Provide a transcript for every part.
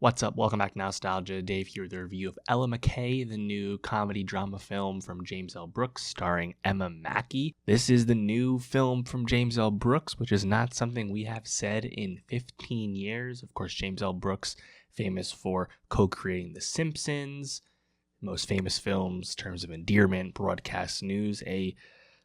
What's up? Welcome back to Nowstalgia. Dave here with a review of Ella McCay, the new comedy drama film from James L. Brooks starring Emma Mackey. This is the new film from James L. Brooks, which is not something we have said in 15 years. Of course, James L. Brooks, famous for co-creating The Simpsons, most famous films in terms of endearment, broadcast news, a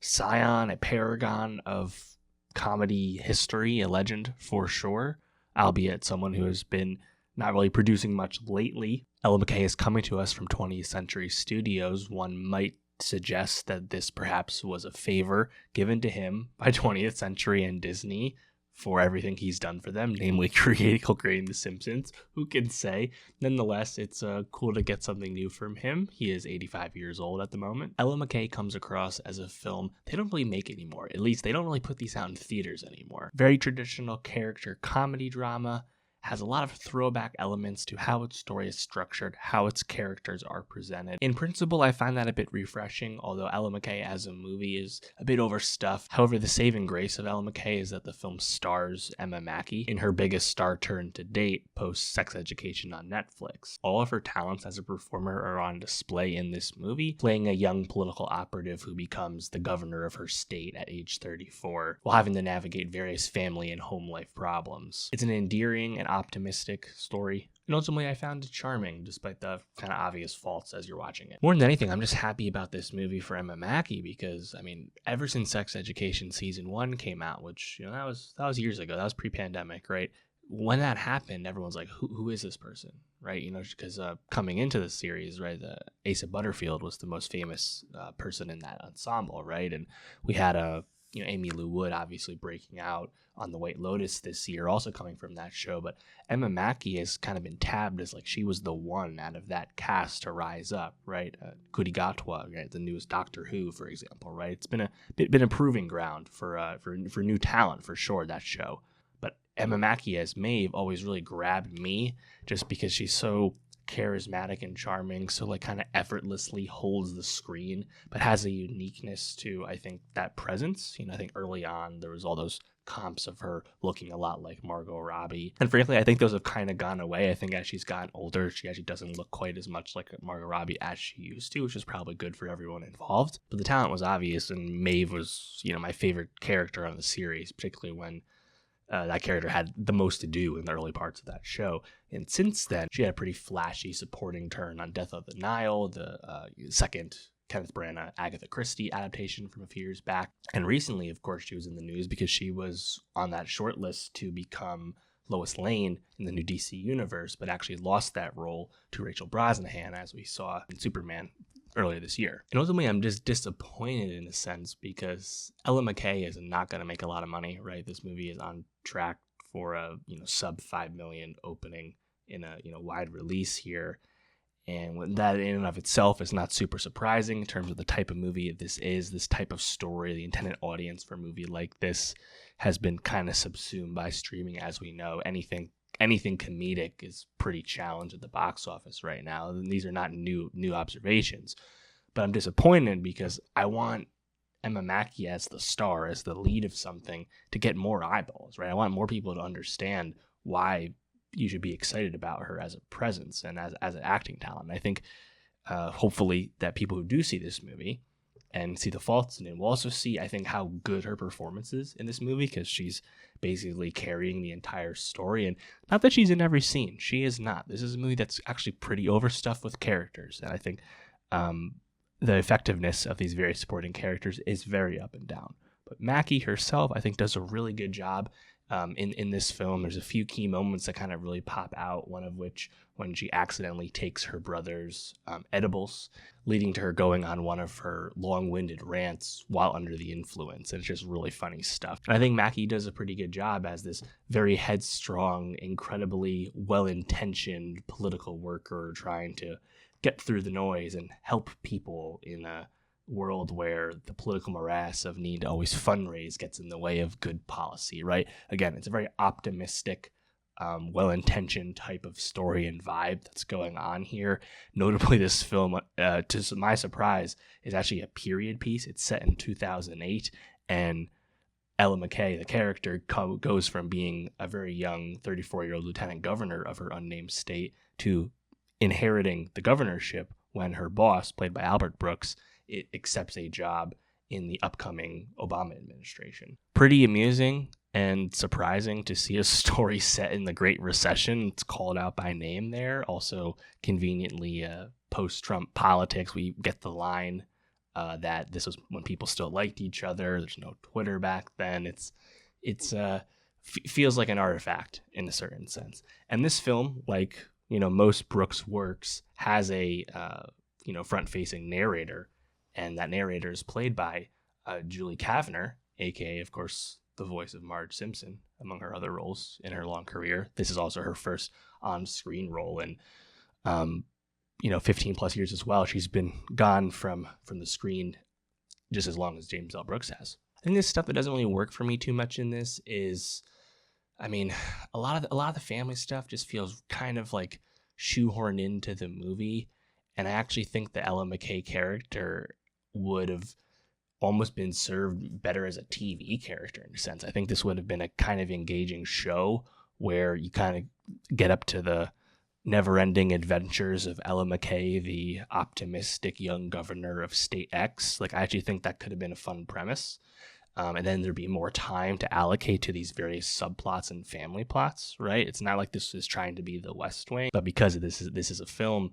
scion, a paragon of comedy history, a legend for sure, albeit someone who has been not really producing much lately. Ella McCay is coming to us from 20th Century Studios. One might suggest that this perhaps was a favor given to him by 20th Century and Disney for everything he's done for them, namely co-creating The Simpsons. Who can say? Nonetheless, it's cool to get something new from him. He is 85 years old at the moment. Ella McCay comes across as a film they don't really make anymore. At least they don't really put these out in theaters anymore. Very traditional character comedy drama. Has a lot of throwback elements to how its story is structured, how its characters are presented. In principle, I find that a bit refreshing, although Ella McCay as a movie is a bit overstuffed. However, the saving grace of Ella McCay is that the film stars Emma Mackey in her biggest star turn to date post Sex Education on Netflix. All of her talents as a performer are on display in this movie, playing a young political operative who becomes the governor of her state at age 34, while having to navigate various family and home life problems. It's an endearing and optimistic story, and ultimately I found it charming despite the kind of obvious faults as you're watching it. More than anything, I'm just happy about this movie for Emma Mackey because, I mean, ever since Sex Education season 1 came out, which, you know, that was years ago, that was pre-pandemic, right? When that happened, everyone's like, who is this person, right? You know, because coming into the series, right, Asa Butterfield was the most famous person in that ensemble, right? And we had Amy Lou Wood obviously breaking out on The White Lotus this year, also coming from that show. But Emma Mackey has kind of been tabbed as like she was the one out of that cast to rise up, right? Kudi Gatwa, right? The newest Doctor Who, for example, right? It's been a proving ground for new talent for sure, that show. But Emma Mackey as Maeve always really grabbed me just because she's so charismatic and charming, so like kind of effortlessly holds the screen, but has a uniqueness to, I think, that presence. You know, I think early on there was all those comps of her looking a lot like Margot Robbie, and frankly I think those have kind of gone away. I think as she's gotten older, she actually doesn't look quite as much like Margot Robbie as she used to, which is probably good for everyone involved. But the talent was obvious, and Maeve was, you know, my favorite character on the series, particularly when that character had the most to do in the early parts of that show. And since then, she had a pretty flashy supporting turn on Death of the Nile, the second Kenneth Branagh, Agatha Christie adaptation from a few years back. And recently, of course, she was in the news because she was on that short list to become Lois Lane in the new DC universe, but actually lost that role to Rachel Brosnahan, as we saw in Superman earlier this year. And ultimately, I'm just disappointed in a sense because Ella McCay is not going to make a lot of money, right? This movie is on track for a sub 5 million opening in a wide release here, and that in and of itself is not super surprising in terms of the type of movie this is. This type of story, the intended audience for a movie like this has been kind of subsumed by streaming, as we know. Anything comedic is pretty challenged at the box office right now. And these are not new observations, but I'm disappointed because I want Emma Mackey as the star, as the lead of something, to get more eyeballs, right? I want more people to understand why you should be excited about her as a presence and as an acting talent. And I think hopefully that people who do see this movie and see the faults in it will also see, I think, how good her performance is in this movie, because she's basically carrying the entire story. And not that she's in every scene. She is not. This is a movie that's actually pretty overstuffed with characters. And I think the effectiveness of these various supporting characters is very up and down. But Mackey herself, I think, does a really good job in this film. There's a few key moments that kind of really pop out, one of which when she accidentally takes her brother's edibles, leading to her going on one of her long-winded rants while under the influence. And it's just really funny stuff. And I think Mackey does a pretty good job as this very headstrong, incredibly well-intentioned political worker trying to get through the noise and help people in a world where the political morass of need to always fundraise gets in the way of good policy, right? Again, it's a very optimistic, well-intentioned type of story and vibe that's going on here. Notably, this film, to my surprise, is actually a period piece. It's set in 2008, and Ella McCay, the character, goes from being a very young 34-year-old lieutenant governor of her unnamed state to inheriting the governorship when her boss, played by Albert Brooks, accepts a job in the upcoming Obama administration. Pretty amusing and surprising to see a story set in the Great Recession. It's called out by name there. Also, conveniently, post-Trump politics, we get the line that this was when people still liked each other. There's no Twitter back then. It's feels like an artifact in a certain sense. And this film, like most Brooks works, has a front-facing narrator, and that narrator is played by Julie Kavner, aka, of course, the voice of Marge Simpson, among her other roles in her long career. This is also her first on-screen role, and 15 plus years as well. She's been gone from the screen just as long as James L. Brooks has. I think this stuff that doesn't really work for me too much in this is, a lot of the family stuff just feels kind of like shoehorned into the movie, and I actually think the Ella McCay character would have almost been served better as a TV character in a sense. I think this would have been a kind of engaging show where you kind of get up to the never-ending adventures of Ella McCay, the optimistic young governor of State X. Like, I actually think that could have been a fun premise. And then there'd be more time to allocate to these various subplots and family plots, right? It's not like this is trying to be the West Wing, but because this is a film,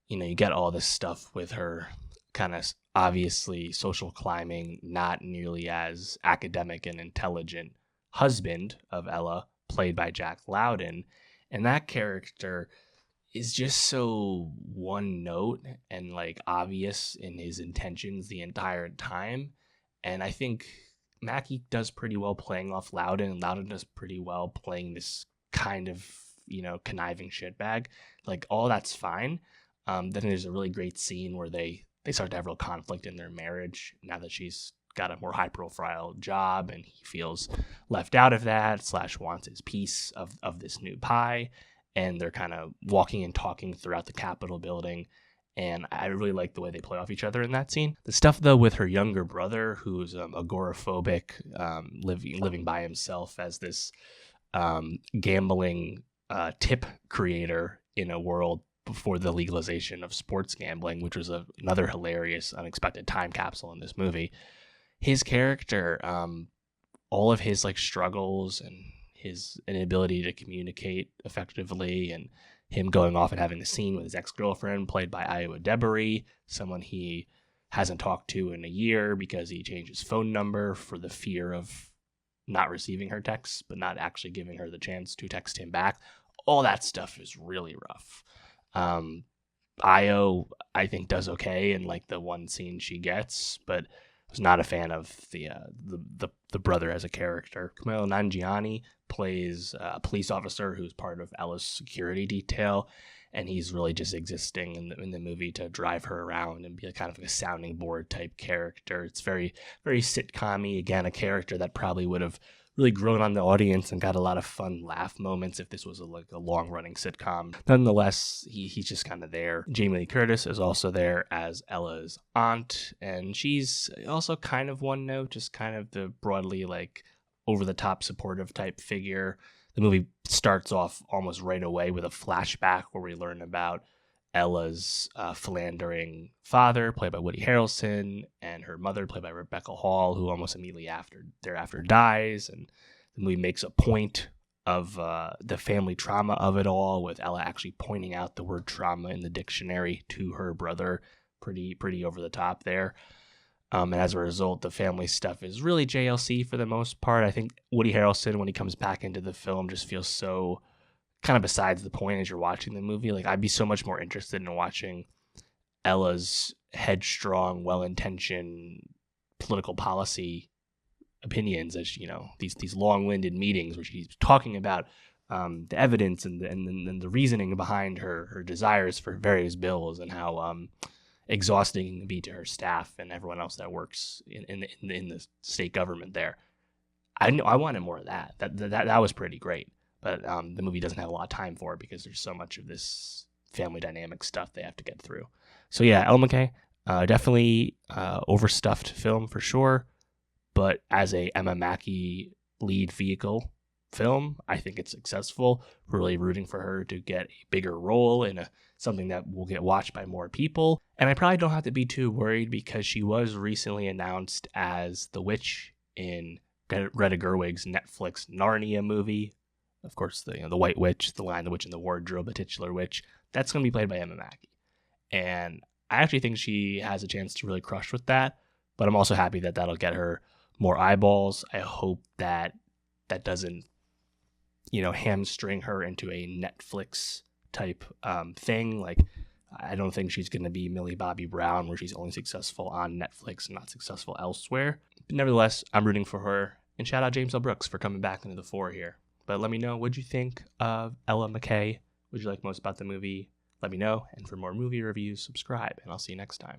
you get all this stuff with her kind of obviously social climbing, not nearly as academic and intelligent husband of Ella, played by Jack Lowden. And that character is just so one note and like obvious in his intentions the entire time. And I think Mackey does pretty well playing off Lowden, and Lowden does pretty well playing this kind of, conniving shitbag. Like, all that's fine. Then there's a really great scene where they start to have real conflict in their marriage now that she's got a more high profile job and he feels left out of that / wants his piece of this new pie. And they're kind of walking and talking throughout the Capitol building. And I really like the way they play off each other in that scene. The stuff, though, with her younger brother, who's agoraphobic, living by himself as this gambling tip creator in a world before the legalization of sports gambling, which was another hilarious, unexpected time capsule in this movie. His character, all of his like struggles and his inability to communicate effectively, and him going off and having a scene with his ex-girlfriend, played by Iowa Debery, someone he hasn't talked to in a year because he changed his phone number for the fear of not receiving her texts, but not actually giving her the chance to text him back. All that stuff is really rough. Io, I think, does okay in like the one scene she gets, but I was not a fan of the brother as a character. Kumail Nanjiani plays a police officer who's part of Ella's security detail, and he's really just existing in the movie to drive her around and be a kind of a sounding board type character. It's very, very sitcom-y. Again, a character that probably would have really grown on the audience and got a lot of fun laugh moments if this was a long-running sitcom. Nonetheless, he's just kind of there. Jamie Lee Curtis is also there as Ella's aunt, and she's also kind of one note, just kind of the broadly like over-the-top supportive type figure. The movie starts off almost right away with a flashback where we learn about Ella's philandering father, played by Woody Harrelson, and her mother, played by Rebecca Hall, who almost immediately thereafter dies. And the movie makes a point of the family trauma of it all, with Ella actually pointing out the word trauma in the dictionary to her brother. Pretty over the top there. And as a result, the family stuff is really JLC for the most part. I think Woody Harrelson, when he comes back into the film, just feels so kind of besides the point as you're watching the movie. Like, I'd be so much more interested in watching Ella's headstrong, well-intentioned political policy opinions as, these long-winded meetings where she's talking about the evidence and the reasoning behind her desires for various bills, and how exhausting it can be to her staff and everyone else that works in the state government there. I wanted more of that. That was pretty great. But the movie doesn't have a lot of time for it because there's so much of this family dynamic stuff they have to get through. So yeah, Ella McCay, definitely overstuffed film for sure, but as a Emma Mackey lead vehicle film, I think it's successful. Really rooting for her to get a bigger role in something that will get watched by more people. And I probably don't have to be too worried because she was recently announced as the witch in Greta Gerwig's Netflix Narnia movie. Of course, the White Witch, the Lion, the Witch, and the Wardrobe, the titular witch. That's going to be played by Emma Mackey. And I actually think she has a chance to really crush with that. But I'm also happy that that'll get her more eyeballs. I hope that doesn't, hamstring her into a Netflix type thing. Like, I don't think she's going to be Millie Bobby Brown, where she's only successful on Netflix and not successful elsewhere. But nevertheless, I'm rooting for her. And shout out James L. Brooks for coming back into the fore here. But let me know, what'd you think of Ella McCay? What did you like most about the movie? Let me know. And for more movie reviews, subscribe. And I'll see you next time.